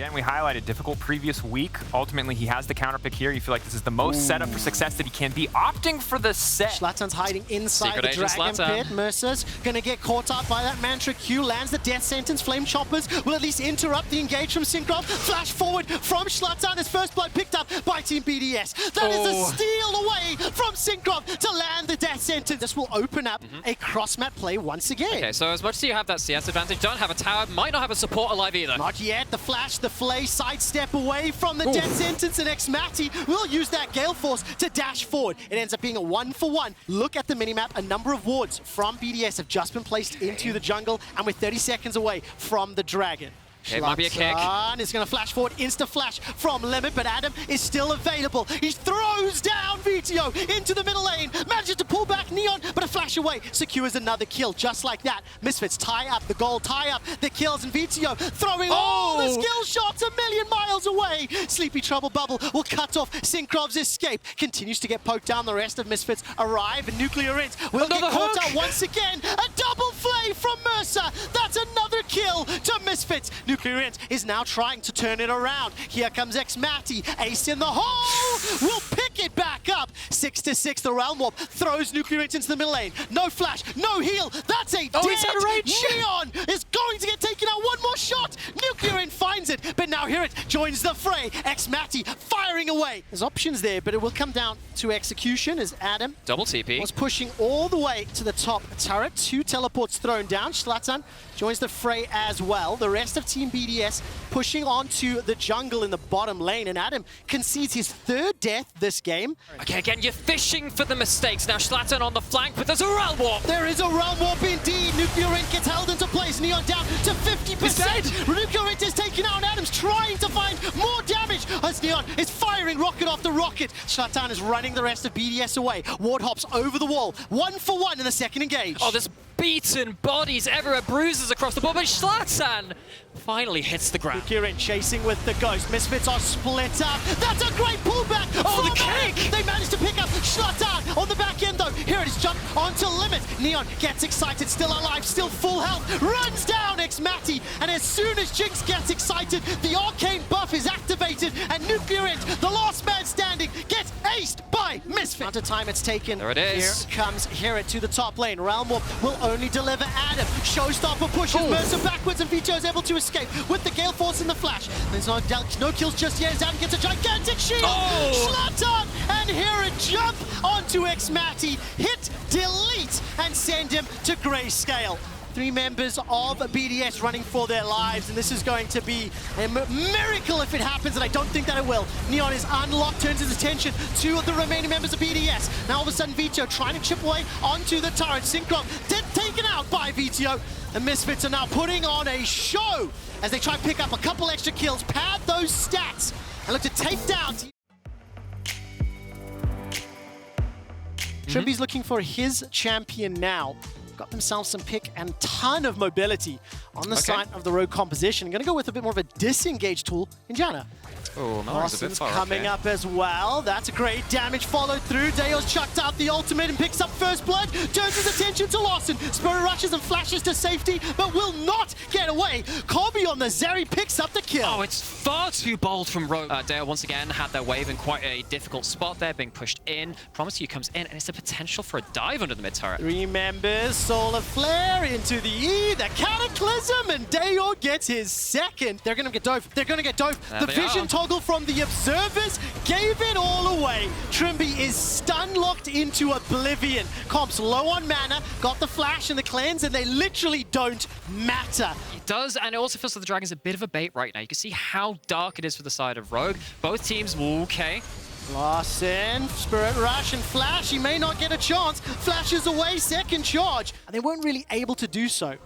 Again, we highlighted difficult previous week. Ultimately, he has the counter pick here. You feel like this is the most setup for success that he can be. Opting for the set. Zlatan's hiding inside Secret the agent Dragon Zlatan. Pit. Mercer's gonna get caught up by that Mantra Q. Lands the death sentence. Flame Choppers will at least interrupt the engage from Syncroft. Flash forward from Zlatan. His first blood picked up by Team BDS. That is a steal away from Syncroft to land the death sentence. This will open up a cross-map play once again. Okay, so as much as you have that CS advantage, don't have a tower, might not have a support alive either. Not yet. The flash, the flay, sidestep away from the death sentence, and XL-VIT will use that Gale Force to dash forward. It ends up being a 1-for-1. Look at the minimap. A number of wards from BDS have just been placed into the jungle, and we're 30 seconds away from the Dragon. It might be a kick. Is going to flash forward, insta-flash from Limit, but Adam is still available. He throws down VTO into the middle lane, manages to pull back Neon, but a flash away secures another kill, just like that. Misfits tie up the goal, tie up the kills, and VTO throwing all the skill shots a million miles away. Sleepy Trouble Bubble will cut off Syncrov's escape. Continues to get poked down. The rest of Misfits arrive, and Nuclear Int will get caught out once again. A double flay from Mercer. That's another kill to Misfits. Nuclear Int is now trying to turn it around. Here comes XL-VIT. Ace in the hole. Will pick it back up. 6-6. The Realm Warp throws Nuclear Int into the middle lane. No flash, no heal. That's a dead Neon is going to get taken out. One more shot. Nuclear Int finds it, but now here it joins the fray. XL-VIT firing away. There's options there, but it will come down to execution as Adam Double TP. was pushing all the way to the top turret. 2 teleports thrown down. Zlatan joins the fray as well. The rest of Team BDS pushing onto the jungle in the bottom lane, and Adam concedes his 3rd death this game. Okay, again, you're fishing for the mistakes. Now Zlatan on the flank, but there's a Realm Warp. There is a Realm Warp indeed. Nuclear Int gets held into place. Neon down to 50%. Nuclear Int is taken out, and Adam's trying to find more damage as Neon is firing rocket after rocket. Zlatan is running the rest of BDS away. Ward hops over the wall. 1-for-1 in the second engage. Oh, there's beaten bodies everywhere, bruises across the board, but Zlatan finally hits the ground. Nuclear Int chasing with the Ghost. Misfits are split up. That's a great pullback. Oh, the kick! They managed to pick up Zlatan on the back end though. Here it is, jump onto Limit. Neon gets excited, still alive, still full health. Runs down XL-VIT, and as soon as Jinx gets excited, the arcane buff is activated, and Nuclear Int, the last man standing, gets aced by Misfit. Amount of time it's taken. There it is. Here comes Herod to the top lane. Realm Warp will only deliver Adam. Showstopper pushes Mercer backwards, and Vito is able to escape with the Gale Force and the flash. There's no kills just yet as Adam gets a gigantic shield. Zlatan and Herod jump onto XL-VIT, hit, delete, and send him to grayscale. 3 members of BDS running for their lives, and this is going to be a miracle if it happens, and I don't think that it will. Neon is unlocked, turns his attention to the remaining members of BDS. Now all of a sudden Vito trying to chip away onto the turret. Syncroft taken out by Vito. The Misfits are now putting on a show as they try to pick up a couple extra kills, pad those stats, and look to take down. Trimby's looking for his champion now. Got themselves some pick and ton of mobility on the side of the rogue composition. Going to go with a bit more of a disengage tool in Janna. Oh, Lawson's coming up as well. That's a great damage followed through. Deo's chucked out the ultimate and picks up first blood. Turns his attention to Lawson. Spirit rushes and flashes to safety, but will not get away. Kobe on the Zeri picks up the kill. Oh, it's far too bold from Rogue. Dale once again had their wave in quite a difficult spot there, being pushed in. Promise You comes in, and it's a potential for a dive under the mid turret. 3 members, Solar Flare into the E, the Cataclysm, and Deo gets his 2nd. They're going to get dove. They're going to get dove. The vision toggle from the observers gave it all away. Trimby is stun locked into oblivion. Comp's low on mana, got the flash and the cleanse, and they literally don't matter. It does, and it also feels like the Dragon's a bit of a bait right now. You can see how dark it is for the side of Rogue. Both teams, okay. Lawson, Spirit Rush and Flash. He may not get a chance. Flashes away, 2nd charge. And they weren't really able to do so.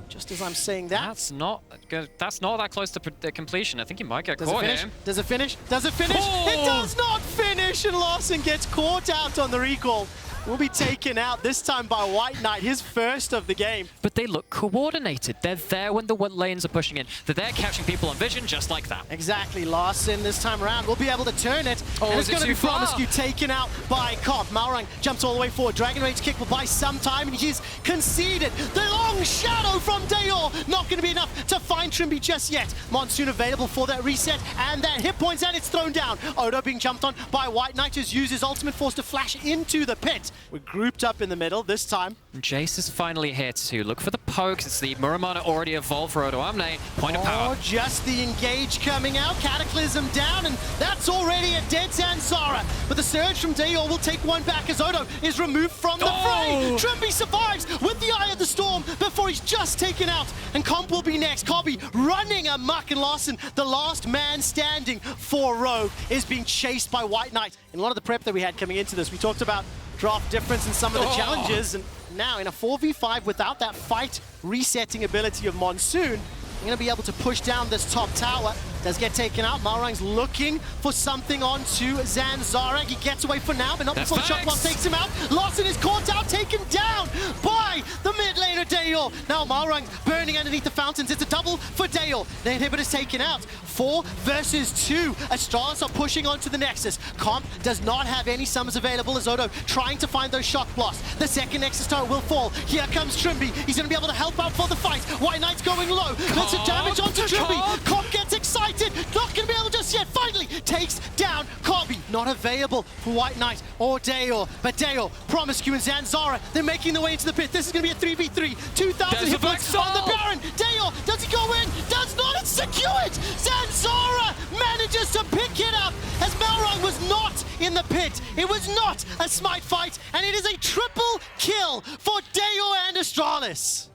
Just as I'm saying that. That's not that close to completion. I think he might get caught here. Does it finish? Does it finish? It does not finish, and Lawson gets caught out on the recall. Will be taken out, this time by White Knight, his 1st of the game. But they look coordinated. They're there when the lanes are pushing in. They're there catching people on vision just like that. Exactly. Lawson this time around will be able to turn it. Oh, and it's going to be far? Promiscu taken out by Comp. Malrang jumps all the way forward. Dragon Rage kick will buy some time, and he's conceded. The long shadow from Deo sure. Not going to be enough to find Trimby just yet. Monsoon available for that reset, and that hit points, and it's thrown down. Odo being jumped on by White Knight, who's used his ultimate force to flash into the pit. We're grouped up in the middle this time. Jace is finally here to look for the pokes. It's the Muramana already evolved for Odo Amne. Point of power. Just the engage coming out. Cataclysm down, and that's already a dead Zanzara. But the surge from Dayor will take one back as Odo is removed from the fray. Trimby survives with the Eye of the Storm before he's just taken out. And Comp will be next. Kobe running amok, and Larson, the last man standing for Rogue, is being chased by White Knight. In a lot of the prep that we had coming into this, we talked about draft difference in some of the challenges, and now in a 4v5 without that fight resetting ability of Monsoon, you're going to be able to push down this top tower. Does get taken out. Malrang's looking for something onto Zanzara. He gets away for now, but not before the shot block takes him out. Larson is caught out, taken down by the mid laner Dayor. Now Malrang's burning underneath the fountains. It's a double for Dayor. The inhibitor's taken out. 4 versus 2. Astralis are pushing onto the Nexus. Comp does not have any summons available as Odo trying to find those shock blasts. The second Nexus tower will fall. Here comes Trimby. He's going to be able to help out for the fight. White Knight's going low. Gets some damage onto Trimby. Comp gets excited. Not going to be able just yet. Finally takes down Kobe. Not available for White Knight or Dayor. But Dayor, Promiscu, and Zanzara, they're making their way into the pit. This is going to be a 3v3. 2,000 hit points on the Baron. Dayor, does he go in? Does not. It's secured. Zanzara manages to pick it up as Malrang was not in the pit. It was not a smite fight, and it is a triple kill for Dayor and Astralis.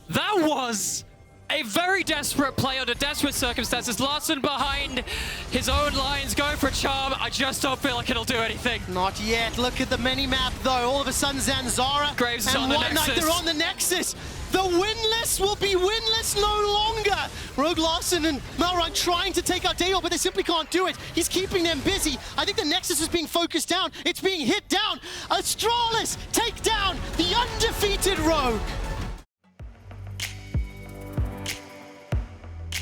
That was a very desperate play under desperate circumstances. Larson behind his own lines, going for a charm. I just don't feel like it'll do anything. Not yet. Look at the mini-map, though. All of a sudden, Zanzara Graves is and on the White Knight, Nexus. they're on the Nexus. The winless will be winless no longer. Rogue Larson and Malrang trying to take out Dayor, but they simply can't do it. He's keeping them busy. I think the Nexus is being focused down. It's being hit down. Astralis take down the undefeated Rogue.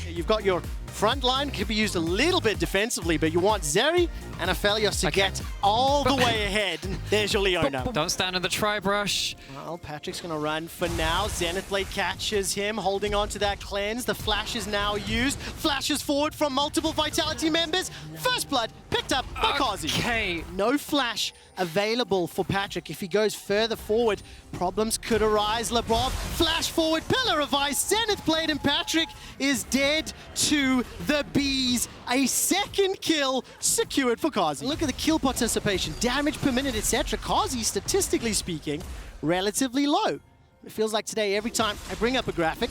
You've got your front line, could be used a little bit defensively, but you want Zeri and Aphelios to get all the way ahead. And there's your Leona. Don't stand in the tri-brush. Well, Patrick's going to run for now. Zenith Blade catches him, holding on to that cleanse. The flash is now used. Flashes forward from multiple Vitality members. First blood picked up by Kazi. Okay. No flash available for Patrick. If he goes further forward, problems could arise. Lebrov, flash forward, Pillar of Ice, Zenith Blade, and Patrick is dead to the bees. A second kill secured for Kazi. Look at the kill participation, damage per minute, etc. Kazi, statistically speaking, relatively low. It feels like today, every time I bring up a graphic,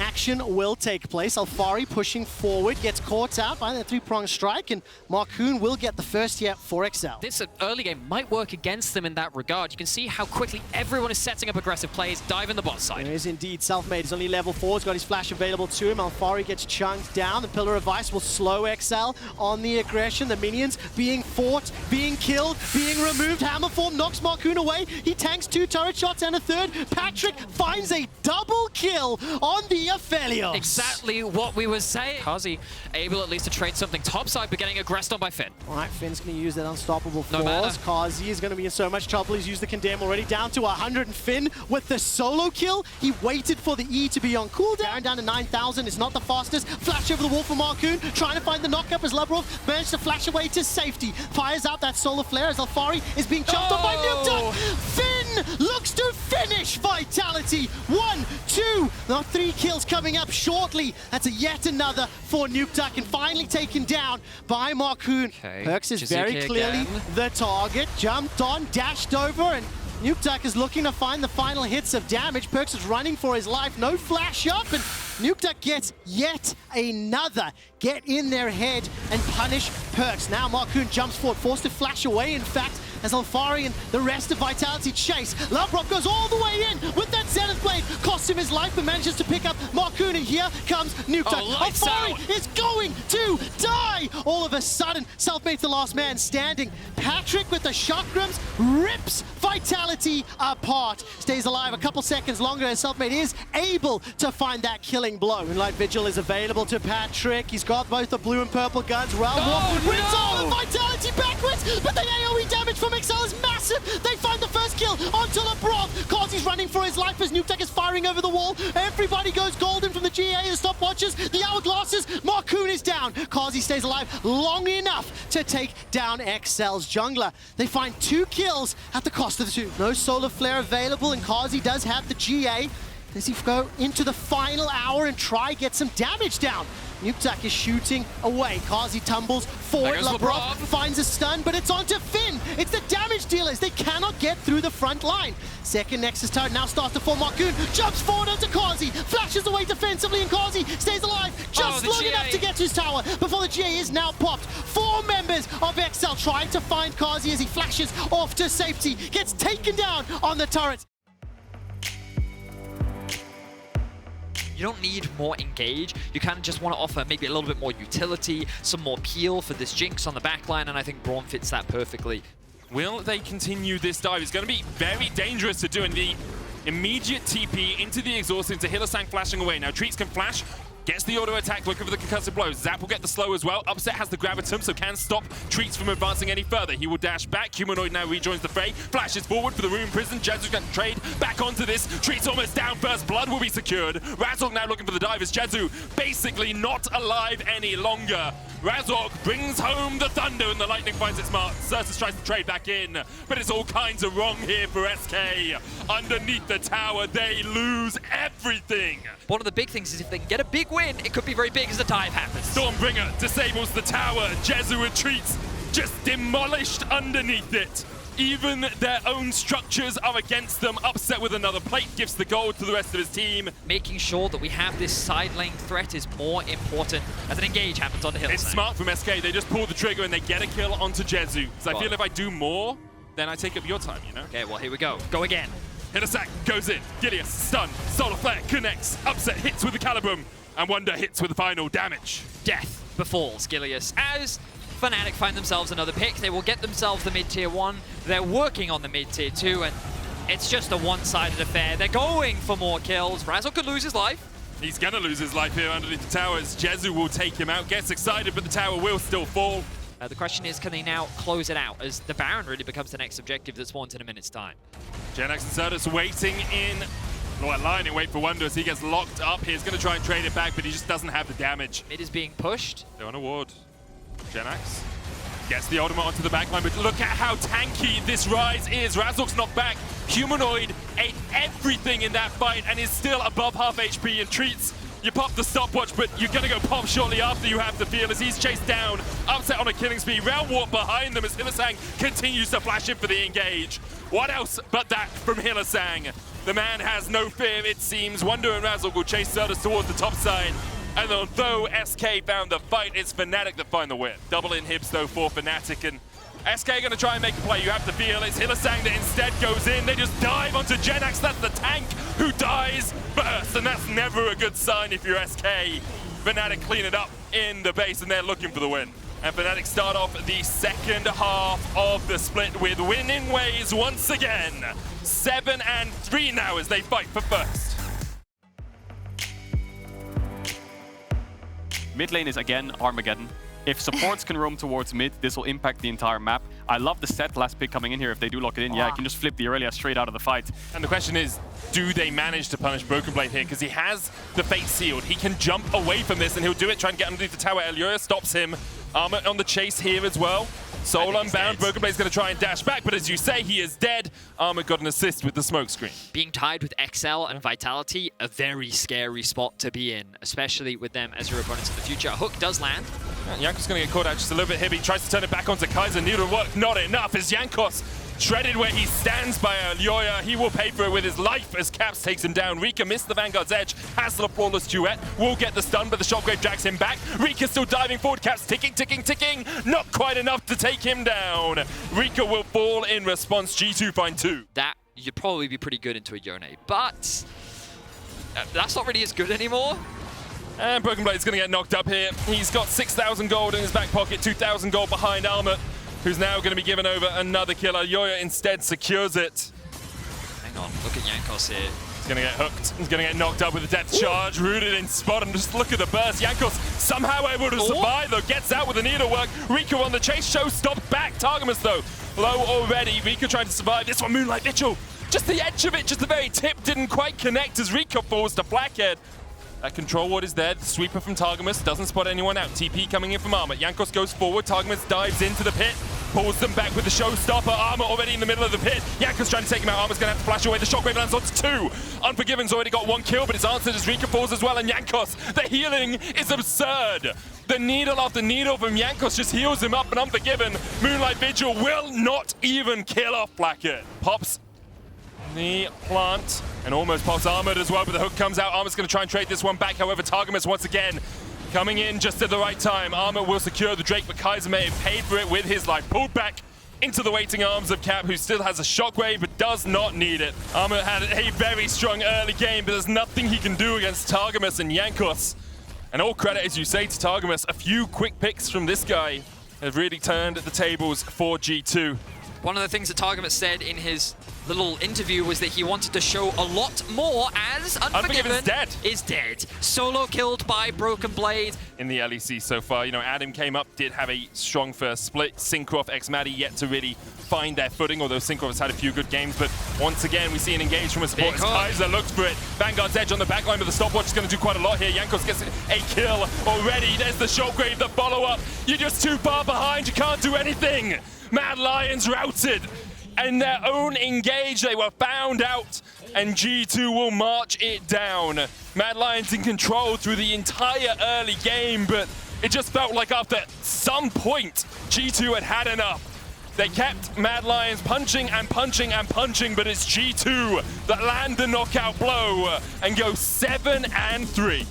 action will take place. Alfari pushing forward, gets caught out by the 3-pronged strike, and Marcoon will get the first hit for XL. This early game might work against them in that regard. You can see how quickly everyone is setting up aggressive plays, dive in the bot side. There is indeed. Selfmade is only level 4. He's got his flash available to him. Alfari gets chunked down. The Pillar of Ice will slow XL on the aggression. The minions being fought, being killed, being removed. Hammerform knocks Marcoon away. He tanks 2 turret shots and a third. Patrick finds a double kill on the Aphelios. Exactly what we were saying. Kazi able at least to trade something topside, but getting aggressed on by Finn. All right, Finn's going to use that unstoppable No force. matter. Kazi is going to be in so much trouble. He's used the condemn already, down to 100. And Finn with the solo kill. He waited for the E to be on cooldown. Down to 9,000. It's not the fastest. Flash over the wall for Marcoon. Trying to find the knockup as Lebrov managed to flash away to safety. Fires out that solar flare as Alfari is being jumped on by Nuketown. Finn looks to finish Vitality. 1, 2, now 3 kills coming up shortly. That's a yet another for Nukeduck, and finally taken down by Marcoon. Okay. Perks is Jizuki very clearly again. the target. Jumped on, dashed over, and Nukeduck is looking to find the final hits of damage. Perks is running for his life. No flash up, and Nukeduck gets yet another get in their head and punish Perks. Now Marcoon jumps forward, forced to flash away, in fact, as Alfari and the rest of Vitality chase. Loverock goes all the way in with that Zenith Blade. Costs him his life, but manages to pick up Marcoon, and here comes Nukeduck. Alfari is going to die! All of a sudden, Selfmade's the last man standing. Patrick with the chakrams rips Vitality apart. Stays alive a couple seconds longer as Selfmade is able to find that killing blow. Moonlight Vigil is available to Patrick. He's got both the blue and purple guns. Realm Walk wins all of Vitality backwards, but the AoE damage from from XL is massive. They find the first kill onto LeBron. Kazi's running for his life as Nuketek is firing over the wall. Everybody goes golden from the GA, the stopwatches, the hourglasses. Marcoon is down. Kazi stays alive long enough to take down XL's jungler. They find 2 kills at the cost of the 2. No solar flare available, and Kazi does have the GA. Does he go into the final hour and try get some damage down? Nuketek is shooting away. Kazi tumbles forward. LeBron finds a stun, but it's onto Finn. It's the damage dealers. They cannot get through the front line. Second Nexus turret now starts to form. Marcoon jumps forward onto Kazi, flashes away defensively, and Kazi stays alive just long enough to get to his tower before the GA is now popped. 4 members of XL trying to find Kazi as he flashes off to safety. Gets taken down on the turret. You don't need more engage. You kind of just want to offer maybe a little bit more utility, some more peel for this Jinx on the backline, and I think Braun fits that perfectly. Will they continue this dive? It's going to be very dangerous to do in the immediate TP into the exhaust, into Hylissang flashing away. Now Treats can flash, gets the auto attack, looking for the concussive blows. Zap will get the slow as well. Upset has the gravitum, so can stop Treats from advancing any further. He will dash back. Humanoid now rejoins the fray. Flashes forward for the room prison. Jezu's going to trade back onto this. Treats almost down first. Blood will be secured. Razork now looking for the dive as Jezu basically not alive any longer. Razork brings home the thunder and the lightning finds its mark. Certus tries to trade back in, but it's all kinds of wrong here for SK. Underneath the tower, they lose everything. One of the big things is if they can get a big win, it could be very big as the dive happens. Stormbringer disables the tower. Jezu retreats, just demolished underneath it. Even their own structures are against them. Upset with another plate, gives the gold to the rest of his team. Making sure that we have this side lane threat is more important as an engage happens on the hill. It's smart from SK. They just pull the trigger and they get a kill onto Jezu. So I feel if I do more, then I take up your time, you know? Okay, well, here we go. Go again. Hylissang goes in. Gideus, stun. Solar Flare connects. Upset hits with the Calibrum. And Wonder hits with the final damage. Death befalls Gilius as Fnatic find themselves another pick. They will get themselves the mid-tier 1. They're working on the mid-tier 2, and it's just a one-sided affair. They're going for more kills. Razork could lose his life. He's going to lose his life here underneath the towers. Jezu will take him out. Gets excited, but the tower will still fall. The question is, can they now close it out as the Baron really becomes the next objective that spawns in a minute's time? Genax and Certus waiting in. Line and wait for Wonder as he gets locked up. He's going to try and trade it back, but he just doesn't have the damage. Mid is being pushed. They're on a ward. Genax gets the ultimate onto the backline, but look at how tanky this Rise is. Razork's knocked back. Humanoid ate everything in that fight and is still above half HP and Treats. You pop the stopwatch, but you're going to go pop shortly after you have the feel as he's chased down. Upset on a killing spree. Round warp behind them as Hylissang continues to flash in for the engage. What else but that from Hylissang? The man has no fear, it seems. Wonder and Razork will chase Certus towards the top side. And although SK found the fight, it's Fnatic that find the win. Double inhibs though for Fnatic, and SK going to try and make a play. You have to feel it's Hylissang that instead goes in. They just dive onto Genax. That's the tank who dies first, and that's never a good sign if you're SK. Fnatic clean it up in the base, and they're looking for the win. And Fnatic start off the second half of the split with winning ways once again. 7-3 now as they fight for first. Mid lane is again Armageddon. If supports can roam towards mid, this will impact the entire map. I love the set last pick coming in here. If they do lock it in, yeah, I can just flip the Aurelia straight out of the fight. And the question is, do they manage to punish Broken Blade here? Because he has the fate sealed. He can jump away from this and he'll do it, try and get underneath the tower. Elioya stops him. Armor on the chase here as well. Soul unbound, Broken Blade's going to try and dash back, but as you say, he is dead. Armor got an assist with the smoke screen. Being tied with XL and Vitality, a very scary spot to be in, especially with them as your opponents in the future. A hook does land. Jankos going to get caught out just a little bit here, but he tries to turn it back onto Kaiser. Neither work, not enough, as Jankos shredded where he stands by Elioya. He will pay for it with his life as Caps takes him down. Rika missed the Vanguard's edge. Has a flawless duet. Will get the stun, but the Shockwave jacks him back. Rika still diving forward. Caps ticking, ticking, ticking. Not quite enough to take him down. Rika will fall in response. G2 find 2. That, you'd probably be pretty good into a Yone, but that's not really as good anymore. And Broken Blade's going to get knocked up here. He's got 6,000 gold in his back pocket, 2,000 gold behind Armor, who's now going to be given over another kill. Elioya instead secures it. Hang on, look at Jankos here. He's going to get hooked. He's going to get knocked up with a death charge, rooted in spot, and just look at the burst. Jankos somehow able to survive, though. Gets out with the needlework. Rika on the chase, show stopped back. Targamas, though, low already. Rika trying to survive. This one, Moonlight Vigil. Just the edge of it, just the very tip didn't quite connect as Rika falls to Blackhead. That control ward is there. The sweeper from Targamas doesn't spot anyone out. TP coming in from Armor. Jankos goes forward. Targamas dives into the pit. Pulls them back with the showstopper. Armor already in the middle of the pit. Jankos trying to take him out. Armor's going to have to flash away. The shockwave lands onto 2. Unforgiven's already got 1 kill, but it's answered as Rika falls as well. And Jankos, the healing is absurd. The needle after needle from Jankos just heals him up, and Unforgiven, Moonlight Vigil will not even kill off Blackhead. Pops the plant and almost pops Armored as well, but the hook comes out. Armor's going to try and trade this one back. However, Targamas once again coming in just at the right time. Armor will secure the Drake, but Kaiser may have paid for it with his life. Pulled back into the waiting arms of Cap, who still has a shockwave but does not need it. Armor had a very strong early game, but there's nothing he can do against Targamas and Jankos. And all credit, as you say, to Targamas. A few quick picks from this guy have really turned the tables for G2. One of the things that Targamas said in his little interview was that he wanted to show a lot more as Unforgiven is dead. Solo killed by Broken Blade. In the LEC so far, you know, Adam came up, did have a strong first split. Syncroft x Maddie yet to really find their footing, although Syncroft has had a few good games. But once again, we see an engage from a support as Kaiser looks for it. Vanguard's edge on the backline, but the stopwatch is going to do quite a lot here. Jankos gets a kill already. There's the shockwave, the follow-up. You're just too far behind. You can't do anything. Mad Lions routed. In their own engage, they were found out, and G2 will march it down. Mad Lions in control through the entire early game, but it just felt like after some point, G2 had had enough. They kept Mad Lions punching and punching and punching, but it's G2 that land the knockout blow and go 7-3.